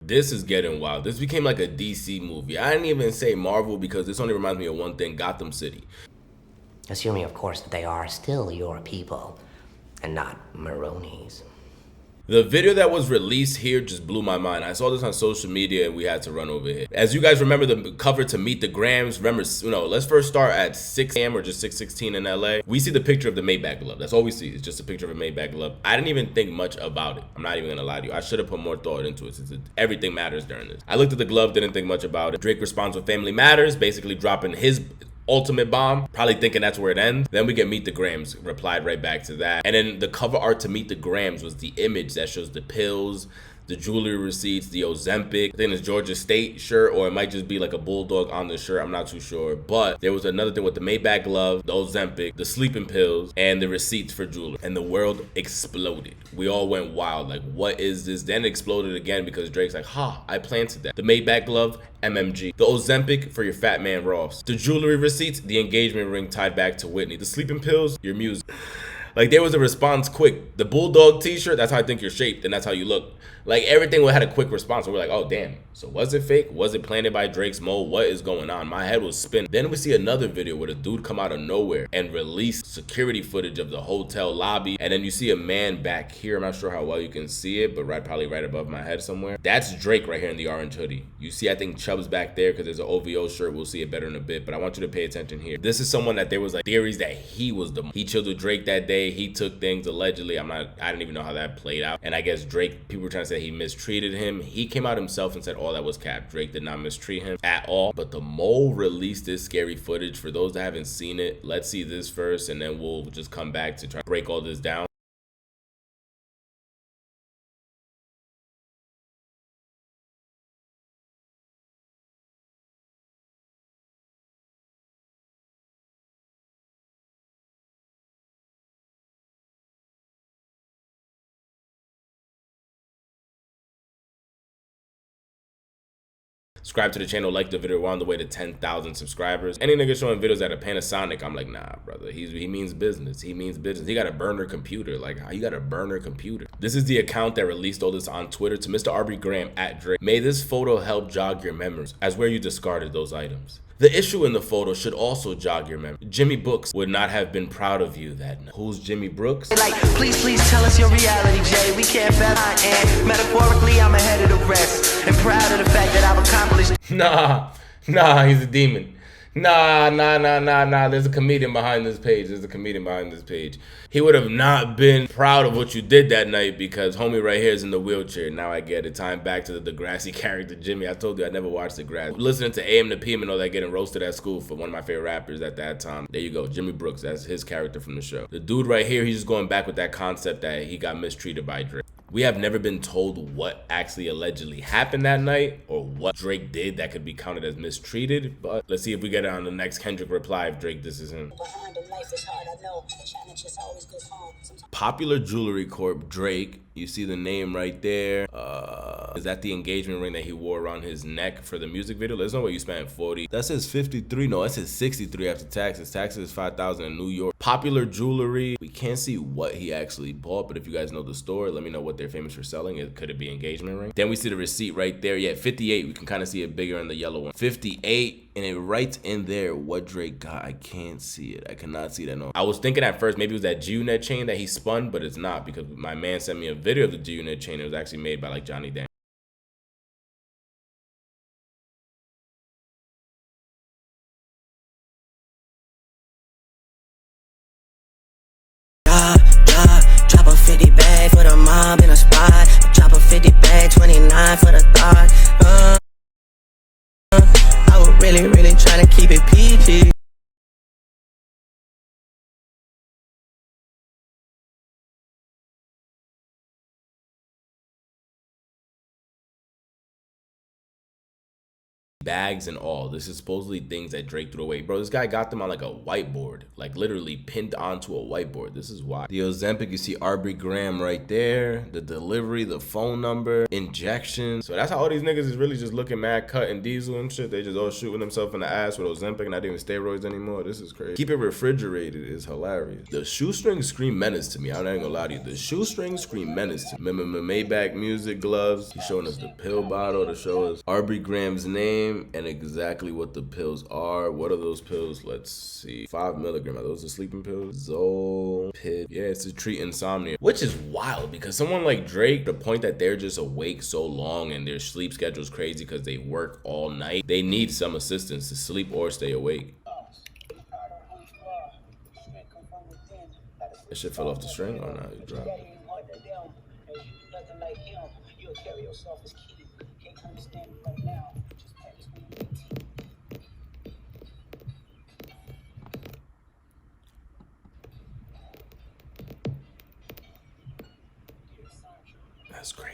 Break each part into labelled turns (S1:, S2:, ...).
S1: This is getting wild. This became like a DC movie. I didn't even say Marvel because this only reminds me of one thing, Gotham City.
S2: Assuming, of course, that they are still your people and not Maroni's.
S1: The video that was released here just blew my mind. I saw this on social media and we had to run over here. As you guys remember the cover to Meet the Grams, remember, let's first start at 6 a.m. or just 6:16 in LA. We see the picture of the Maybach glove. That's all we see. It's just a picture of a Maybach glove. I didn't even think much about it. I'm not even gonna lie to you. I should have put more thought into it since everything matters during this. I looked at the glove, didn't think much about it. Drake responds with Family Matters, basically dropping his ultimate bomb, probably thinking that's where it ends. Then we get Meet the Grams, replied right back to that. And then the cover art to Meet the Grams was the image that shows the pills, the jewelry receipts, the Ozempic. I think it's Georgia State shirt, or it might just be like a bulldog on the shirt. I'm not too sure. But there was another thing with the Maybach glove, the Ozempic, the sleeping pills, and the receipts for jewelry. And the world exploded. We all went wild. Like, what is this? Then it exploded again because Drake's like, I planted that. The Maybach glove, MMG. The Ozempic for your fat man Ross. The jewelry receipts, the engagement ring tied back to Whitney. The sleeping pills, your music. Like, there was a response quick. The bulldog t-shirt, that's how I think you're shaped and that's how you look. Like, everything had a quick response. So we're like, oh damn, so was it fake? Was it planted by Drake's mole? What is going on? My head was spinning. Then we see another video where the dude come out of nowhere and release security footage of the hotel lobby, and then you see a man back here. I'm not sure how well you can see it, but probably right above my head somewhere. That's Drake right here in the orange hoodie. You see, I think Chubb's back there because there's an OVO shirt. We'll see it better in a bit, but I want you to pay attention here. This is someone that there was like theories that he chilled with Drake that day. He took things allegedly. I didn't even know how that played out. And I guess Drake, people were trying to say he mistreated him. He came out himself and said all that was cap. Drake did not mistreat him at all. But the mole released this scary footage. For those that haven't seen it, let's see this first and then we'll just come back to try to break all this down. Subscribe to the channel, like the video. We're on the way to 10,000 subscribers. Any nigga showing videos at a Panasonic, I'm like, nah, brother. He means business. He means business. He got a burner computer. Like, how you got a burner computer? This is the account that released all this on Twitter to Mr. Aubrey Graham at Drake. May this photo help jog your memories as where you discarded those items. The issue in the photo should also jog your memory. Jimmy Brooks would not have been proud of you that night. Who's Jimmy Brooks?
S3: Like, please tell us your reality, Jay. We can't bet I am. Metaphorically, I'm ahead of the rest. And proud of the fact that I've accomplished.
S1: Nah, he's a demon. Nah. There's a comedian behind this page. He would have not been proud of what you did that night because homie right here is in the wheelchair. Now I get it. Time back to the Degrassi character, Jimmy. I told you I never watched Degrassi. Listening to AM to PM and all that, getting roasted at school for one of my favorite rappers at that time. There you go, Jimmy Brooks. That's his character from the show. The dude right here, he's just going back with that concept that he got mistreated by Drake. We have never been told what actually allegedly happened that night or what Drake did that could be counted as mistreated, but let's see if we get it on the next Kendrick reply if Drake this is him. Popular Jewelry Corp, Drake. You see the name right there. Is that the engagement ring that he wore around his neck for the music video? There's no way you spent 40. That says 53. No, that says 63 after taxes. Taxes is 5,000 in New York. Popular Jewelry. We can't see what he actually bought, but if you guys know the store, let me know what they're famous for selling. Could it be engagement ring? Then we see the receipt right there. Yeah, 58. We can kind of see it bigger in the yellow one. 58. And it writes in there what Drake got. I can't see it. I cannot see that. No. I was thinking at first maybe it was that G-Unit chain that he spun, but it's not because my man sent me a video of the G-Unit chain. It was actually made by like Johnny Dan.
S3: Drop a 50 bag for the mob in a spot. Drop a 50 bag, 29 for the thought. I was really trying to keep it PG.
S1: bags and all. This is supposedly things that Drake threw away. Bro, this guy got them on like a whiteboard, like literally pinned onto a whiteboard. This is why. The Ozempic, you see Aubrey Graham right there, the delivery, the phone number, injection. So that's how all these niggas is really just looking mad cut and diesel and shit. They just all shooting themselves in the ass with Ozempic and not even steroids anymore. This is crazy. Keep it refrigerated is hilarious. The shoestrings scream menace to me. I'm not even gonna lie to you. The shoestrings scream menace to me. Remember Maybach music gloves? He's showing us the pill bottle to show us Aubrey Graham's name and exactly what the pills are. What are those pills? Let's see. 5 milligrams. Are those the sleeping pills? Zol, Pit. Yeah, it's to treat insomnia, which is wild because someone like Drake, the point that they're just awake so long and their sleep schedule is crazy because they work all night, they need some assistance to sleep or stay awake. That shit fell off the string? Oh no, you dropped it. That's crazy.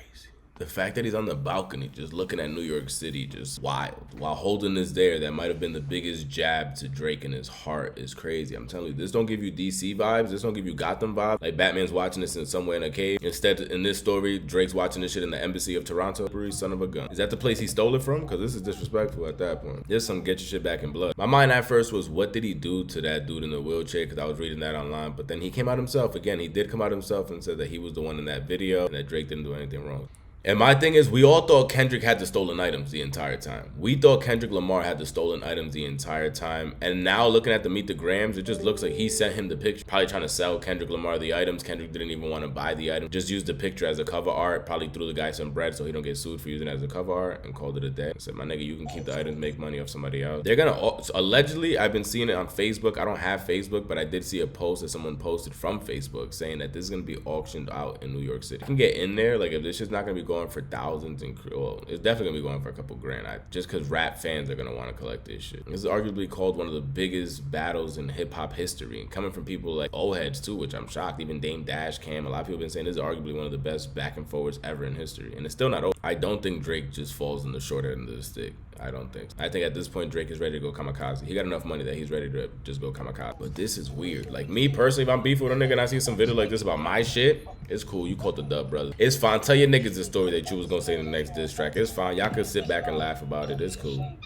S1: The fact that he's on the balcony just looking at New York City, just wild, while holding this there that might have been the biggest jab to Drake in his heart is crazy. I'm telling you, this don't give you DC vibes. This don't give you Gotham vibes. Like Batman's watching this in somewhere in a cave. Instead, in this story, Drake's watching this shit in the embassy of Toronto. Son of a gun. Is that the place he stole it from? Because this is disrespectful at that point. There's some get your shit back in blood. My mind at first was, what did he do to that dude in the wheelchair? Because I was reading that online. But then he came out himself. Again, he did come out himself and said that he was the one in that video and that Drake didn't do anything wrong. And my thing is, we all thought Kendrick had the stolen items the entire time. We thought Kendrick Lamar had the stolen items the entire time. And now looking at the Meet the Grams, it just looks like he sent him the picture. Probably trying to sell Kendrick Lamar the items. Kendrick didn't even want to buy the item. Just used the picture as a cover art. Probably threw the guy some bread so he don't get sued for using it as a cover art and called it a day. Said, my nigga, you can keep the items, make money off somebody else. They're gonna, allegedly, I've been seeing it on Facebook. I don't have Facebook, but I did see a post that someone posted from Facebook saying that this is gonna be auctioned out in New York City. You can get in there, like if this shit's not gonna be going for thousands, well, it's definitely gonna be going for a couple grand. Just because rap fans are gonna want to collect this shit. This is arguably called one of the biggest battles in hip hop history, and coming from people like old heads too, which I'm shocked. Even Dame Dash, Cam, a lot of people have been saying this is arguably one of the best back and forwards ever in history, and it's still not over. I don't think Drake just falls in the short end of the stick. I don't think so. I think at this point Drake is ready to go kamikaze. He got enough money that he's ready to just go kamikaze. But this is weird. Like me personally, if I'm beefing with a nigga and I see some video like this about my shit, it's cool. You caught the dub, brother. It's fine. Tell your niggas the story that you was gonna say in the next diss track. It's fine. Y'all could sit back and laugh about it. It's cool.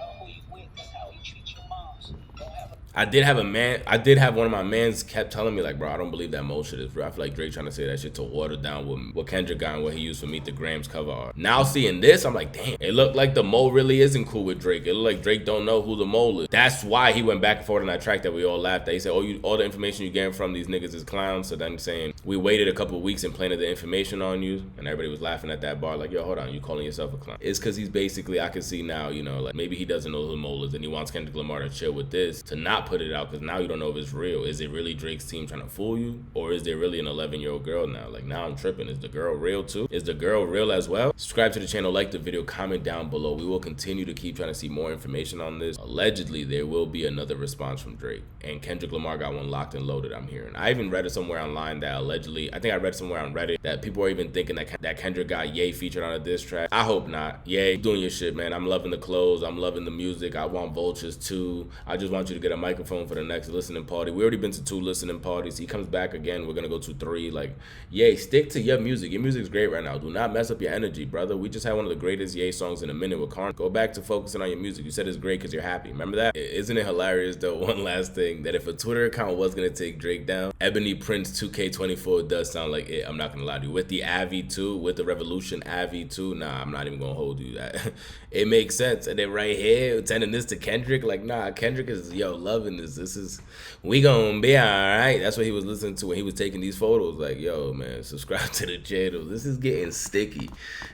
S1: I did have one of my mans kept telling me like, bro, I don't believe that Mo shit is real. I feel like Drake trying to say that shit to water down what Kendrick got and what he used for Meet the Grams cover art. Now seeing this, I'm like, damn, it looked like the Mo really isn't cool with Drake. It looked like Drake don't know who the Mo is. That's why he went back and forth on that track that we all laughed at. He said, oh, all the information you getting from these niggas is clowns. So then saying, we waited a couple of weeks and planted the information on you, and everybody was laughing at that bar like, yo, hold on, you calling yourself a clown? It's because he's basically, I can see now, you know, like maybe he doesn't know who the Mo is and he wants Kendrick Lamar to chill with this, to not put it out, because now you don't know if it's real. Is it really Drake's team trying to fool you, or is there really an 11-year-old girl now? Like, now I'm tripping. Is the girl real too? Is the girl real as well? Subscribe to the channel, like the video, comment down below. We will continue to keep trying to see more information on this. Allegedly, there will be another response from Drake, and Kendrick Lamar got one locked and loaded, I'm hearing. I even read it somewhere online that allegedly, I think I read somewhere on Reddit that people are even thinking that Kendrick got Ye featured on a diss track. I hope not. Ye, doing your shit, man. I'm loving the clothes. I'm loving the music. I want vultures too. I just want you to get a microphone for the next listening party. We already been to 2 listening parties. He comes back again. We're gonna go to 3. Like, Ye, stick to your music. Your music's great right now. Do not mess up your energy, brother. We just had one of the greatest Ye songs in a minute with Karn. Go back to focusing on your music. You said it's great because you're happy. Remember that? Isn't it hilarious though? One last thing, that if a Twitter account was gonna take Drake down, Ebony Prince 2K24 does sound like it. I'm not gonna lie to you. With the Avi 2, with the Revolution Avi 2, nah, I'm not even gonna hold you that. It makes sense. And then right here, sending this to Kendrick, like, nah, Kendrick is, yo, loving this. This is, we gonna be alright. That's what he was listening to when he was taking these photos. Like, yo, man, subscribe to the channel. This is getting sticky.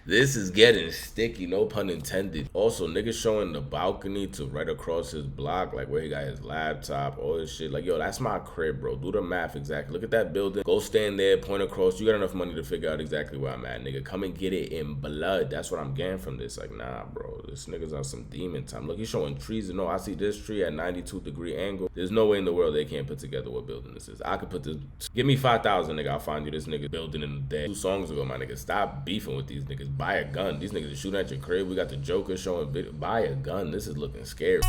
S1: This is getting sticky, no pun intended. Also, niggas showing the balcony to right across his block, like where he got his laptop, all this shit. Like, yo, that's my crib, bro. Do the math exactly. Look at that building. Go stand there, point across. You got enough money to figure out exactly where I'm at, nigga. Come and get it in blood. That's what I'm getting from this. Like, nah, bro. This nigga's on some demon time. Look, he's showing trees. You know, I see this tree at 92 degrees. security angle. There's no way in the world they can't put together what building this is. I could put this. Give me 5,000, nigga. I'll find you this nigga building in a day. 2 songs ago, my nigga. Stop beefing with these niggas. Buy a gun. These niggas are shooting at your crib. We got the Joker showing video. Buy a gun. This is looking scary.